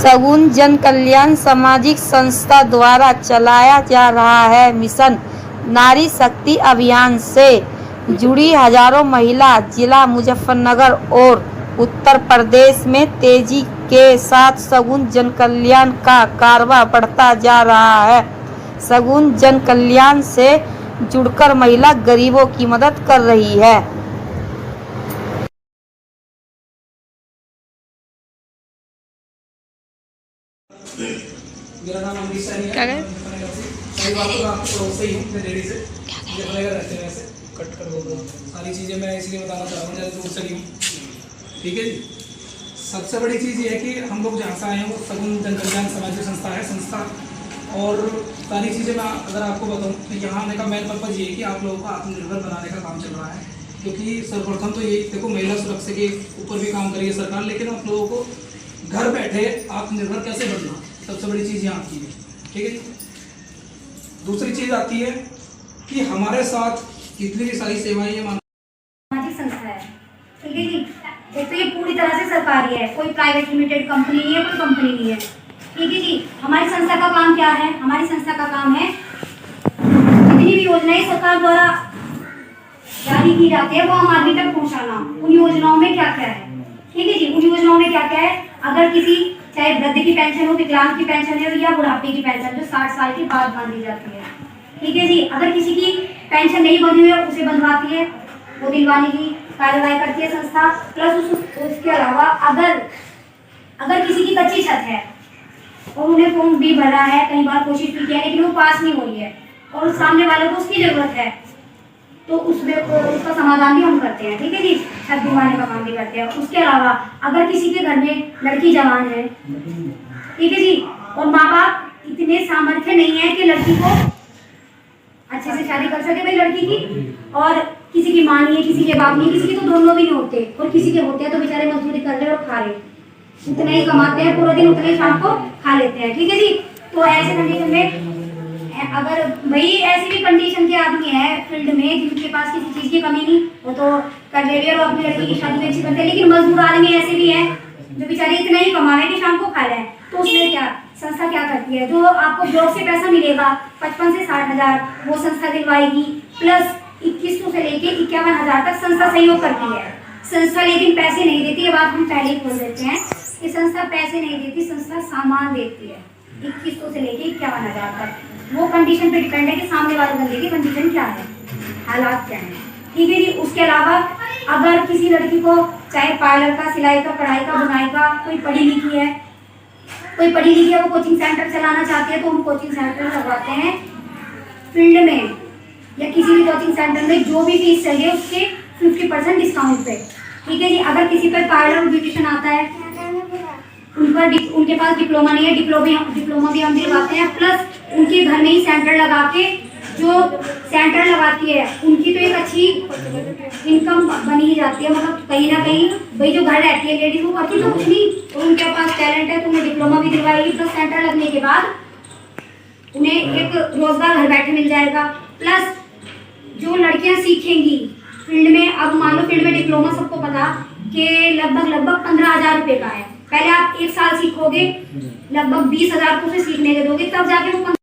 सगुन जन कल्याण सामाजिक संस्था द्वारा चलाया जा रहा है मिशन नारी शक्ति अभियान से जुड़ी हजारों महिला जिला मुजफ्फरनगर और उत्तर प्रदेश में तेजी के साथ सगुन जन कल्याण का कारवा बढ़ता जा रहा है। सगुन जन कल्याण से जुड़कर महिला गरीबों की मदद कर रही है। मेरा नाम अमरीश सैनी है। सही बात तो आपको पड़ोस से ही हूँ, मैं दिल्ली से मुजफ्फरनगर रहते हैं। वैसे कट कर बोल रहा हूँ, सारी चीज़ें मैं इसलिए बताना चाह रहा हूँ, ज़्यादा दूर से नहीं हूँ। ठीक है जी। सबसे बड़ी चीज़ ये है कि हम लोग जहाँ से आए हैं वो सगुन जन कल्याण सामाजिक संस्था है संस्था। और सारी चीज़ें मैं अगर आपको बताऊँ तो यहाँ आने का मेन पर्पज़ ये है कि आप लोगों को आत्मनिर्भर बनाने का काम चल रहा है। क्योंकि सर्वप्रथम तो ये देखो, महिला सुरक्षा के ऊपर भी काम करी है सरकार, लेकिन आप लोगों को घर बैठे आत्मनिर्भर कैसे बनना, सबसे बड़ी चीज़ यहाँ आती है। ठीक है। दूसरी चीज़ आती है कि हमारे साथ इतनी सारी सेवाएं ये सामाजिक संस्था है। ठीक है जी। एक तो ये पूरी तरह से सरकारी है, कोई प्राइवेट लिमिटेड कंपनी नहीं है, कोई कंपनी नहीं है। ठीक है जी। हमारी संस्था का काम क्या है? हमारी संस्था का काम है जितनी भी योजनाएं सरकार द्वारा जारी की जाती है वो आम आदमी तक पहुँचाना। उन योजनाओं में क्या क्या है? ठीक है जी। उन योजनाओं में क्या क्या है? अगर किसी चाहे वृद्ध की पेंशन हो, विकलांग की पेंशन हो या बुढ़ापे की पेंशन जो 60 साल के बाद बांधी जाती है। ठीक है जी। अगर किसी की पेंशन नहीं बंधी हुई है उसे बंधवाती है, वो दिलवाने की कार्यवाही करती है संस्था। प्लस उसके अलावा अगर किसी की कच्ची छत है और उन्हें फॉर्म भी भरा है, कई बार कोशिश भी किया है लेकिन वो पास नहीं हो रही है और सामने वाले को उसकी जरूरत है, तो उसका समाधान भी हम करते हैं। ठीक है जी। छत दिलवाने का काम भी करते हैं। उसके अलावा अगर किसी के घर में लड़की जवान है, ठीक है जी, और माँ बाप इतने सामर्थ्य नहीं है कि लड़की को अच्छे से शादी कर सके भाई लड़की की, और किसी की माँ नहीं है, किसी के बाप नहीं है, किसी के तो दोनों भी नहीं होते, और किसी के होते हैं तो बेचारे मजदूरी कर रहे और खा रहे, उतना ही कमाते हैं पूरा दिन, उतना ही शाम को खा लेते हैं। ठीक है जी। तो ऐसे कंडीशन में अगर भाई ऐसी भी कंडीशन के आदमी है फील्ड में जिनके पास किसी चीज की कमी नहीं, वो तो कर ले रहे और अपनी लड़की की शादी में अच्छी करते हैं, लेकिन मजदूर आदमी ऐसे भी है जो बेचारे इतना ही कमावे कि शाम को खा लें, तो उसमें क्या संस्था क्या करती है? जो आपको ब्लॉक से पैसा मिलेगा 55 से 60 हजार वो संस्था दिलवाएगी, प्लस 2100 से लेके 51,000 तक संस्था सहयोग करती है। संस्था लेकिन पैसे नहीं देती, ये बात हम पहले ही बोल देते हैं कि संस्था पैसे नहीं देती, संस्था सामान देती है 2100 से लेके 51,000 तक। वो कंडीशन पे डिपेंड है कि सामने वाले बंदे की कंडीशन क्या है, हालात क्या है। ठीक है जी। उसके अलावा अगर किसी लड़की को चाहे पार्लर का, सिलाई का, कढ़ाई का, बुनाई का, कोई पढ़ी लिखी है वो कोचिंग सेंटर चलाना चाहती है, तो हम कोचिंग सेंटर लगवाते हैं फील्ड में या किसी भी कोचिंग सेंटर में जो भी फीस चाहिए उसके 50% डिस्काउंट पे। ठीक है जी। अगर किसी पर पार्लर और ब्यूटिशियन आता है, उनके पास डिप्लोमा नहीं है, डिप्लोमा भी हम दिलवाते हैं, प्लस उनके घर में ही सेंटर लगा के जो सेंटर लगाती है उनकी तो एक अच्छी इनकम बनी ही जाती है। मतलब कहीं ना कहीं भाई जो घर रहती है लेडीज वो करती तो कुछ नहीं, तो उनके पास टैलेंट है तो उन्हें डिप्लोमा भी दिलवाएगी, प्लस सेंटर लगने के बाद उन्हें एक रोजगार घर बैठे मिल जाएगा। प्लस जो लड़कियां सीखेंगी फील्ड में, अब मान लो फील्ड में डिप्लोमा सबको पता कि लगभग 15,000 रुपये का है। पहले आप 1 साल सीखोगे, लगभग 20,000 को उसे सीखने के दोगे, तब जाके वो